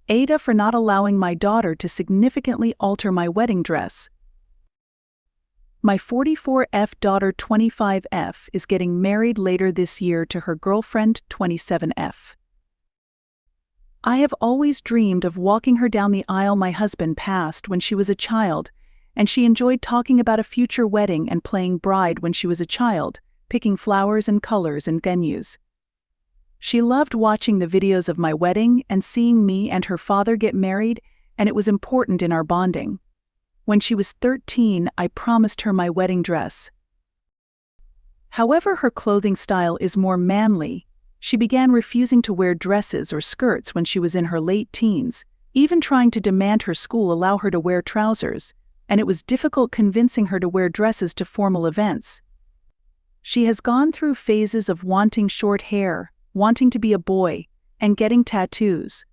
AITA for not allowing my daughter to significantly alter my wedding dress. My 44F daughter 25F is getting married later this year to her girlfriend 27F. I have always dreamed of walking her down the aisle my husband passed when she was a child, and she enjoyed talking about a future wedding and playing bride when she was a child, picking flowers and colors and venues. She loved watching the videos of my wedding and seeing me and her father get married, and it was important in our bonding. When she was 13, I promised her my wedding dress. However, her clothing style is more manly. She began refusing to wear dresses or skirts when she was in her late teens, even trying to demand her school allow her to wear trousers, and it was difficult convincing her to wear dresses to formal events. She has gone through phases of wanting short hair, wanting to be a boy, and getting tattoos.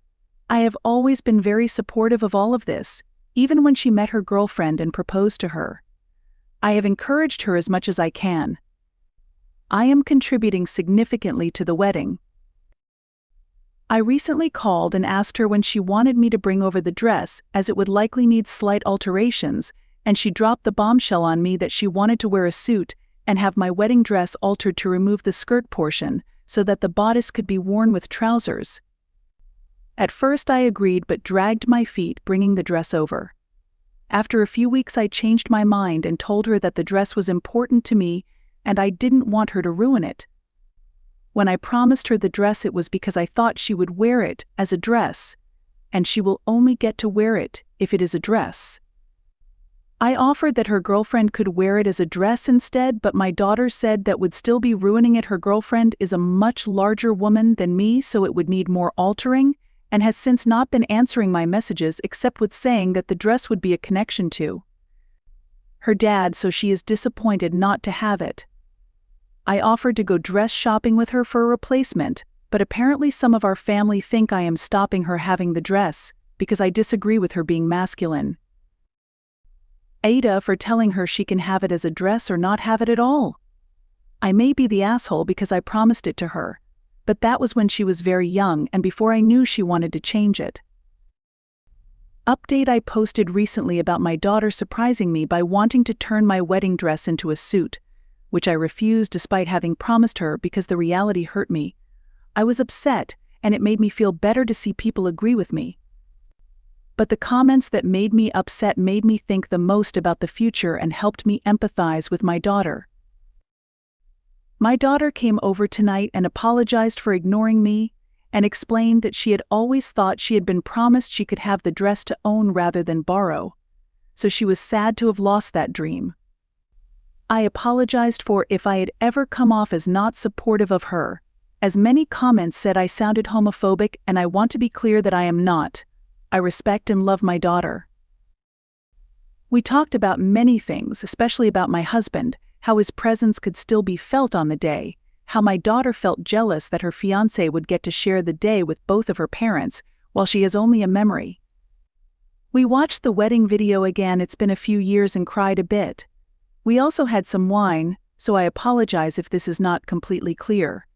I have always been very supportive of all of this, even when she met her girlfriend and proposed to her. I have encouraged her as much as I can. I am contributing significantly to the wedding. I recently called and asked her when she wanted me to bring over the dress, as it would likely need slight alterations, and she dropped the bombshell on me that she wanted to wear a suit and have my wedding dress altered to remove the skirt portion, so that the bodice could be worn with trousers. At first I agreed but dragged my feet bringing the dress over. After a few weeks I changed my mind and told her that the dress was important to me and I didn't want her to ruin it. When I promised her the dress, it was because I thought she would wear it as a dress, and she will only get to wear it if it is a dress. I offered that her girlfriend could wear it as a dress instead, but my daughter said that would still be ruining it. Her girlfriend is a much larger woman than me, so it would need more altering, and has since not been answering my messages except with saying that the dress would be a connection to her dad, so she is disappointed not to have it. I offered to go dress shopping with her for a replacement, but apparently some of our family think I am stopping her having the dress because I disagree with her being masculine. AITA for telling her she can have it as a dress or not have it at all. I may be the asshole because I promised it to her, but that was when she was very young and before I knew she wanted to change it. Update: I posted recently about my daughter surprising me by wanting to turn my wedding dress into a suit, which I refused despite having promised her because the reality hurt me. I was upset, and it made me feel better to see people agree with me. But the comments that made me upset made me think the most about the future and helped me empathize with my daughter. My daughter came over tonight and apologized for ignoring me, and explained that she had always thought she had been promised she could have the dress to own rather than borrow, so she was sad to have lost that dream. I apologized for if I had ever come off as not supportive of her, as many comments said I sounded homophobic, and I want to be clear that I am not. I respect and love my daughter. We talked about many things, especially about my husband, how his presence could still be felt on the day, how my daughter felt jealous that her fiancé would get to share the day with both of her parents, while she has only a memory. We watched the wedding video again, it's been a few years, and cried a bit. We also had some wine, so I apologize if this is not completely clear.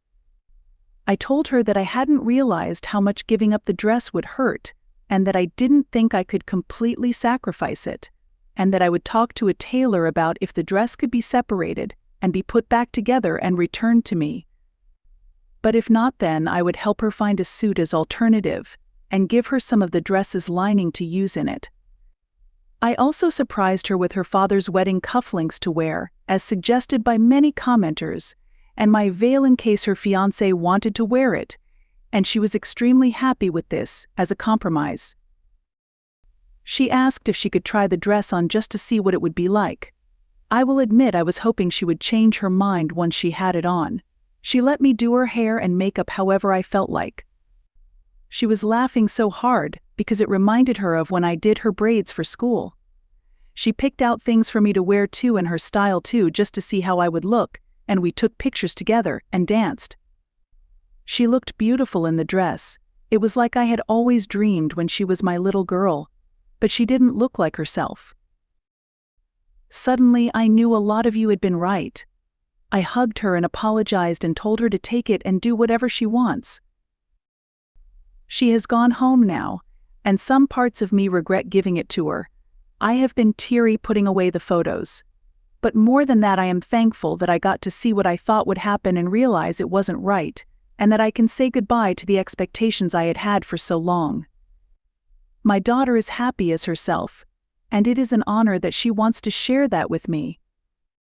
I told her that I hadn't realized how much giving up the dress would hurt, and that I didn't think I could completely sacrifice it, and that I would talk to a tailor about if the dress could be separated and be put back together and returned to me. But if not, then I would help her find a suit as alternative, and give her some of the dress's lining to use in it. I also surprised her with her father's wedding cufflinks to wear, as suggested by many commenters, and my veil in case her fiancé wanted to wear it, and she was extremely happy with this, as a compromise. She asked if she could try the dress on just to see what it would be like. I will admit I was hoping she would change her mind once she had it on. She let me do her hair and makeup however I felt like. She was laughing so hard because it reminded her of when I did her braids for school. She picked out things for me to wear too, and her style too, just to see how I would look, and we took pictures together and danced. She looked beautiful in the dress. It was like I had always dreamed when she was my little girl, but she didn't look like herself. Suddenly I knew a lot of you had been right. I hugged her and apologized and told her to take it and do whatever she wants. She has gone home now, and some parts of me regret giving it to her. I have been teary putting away the photos. But more than that, I am thankful that I got to see what I thought would happen and realize it wasn't right, and that I can say goodbye to the expectations I had had for so long. My daughter is happy as herself, and it is an honor that she wants to share that with me.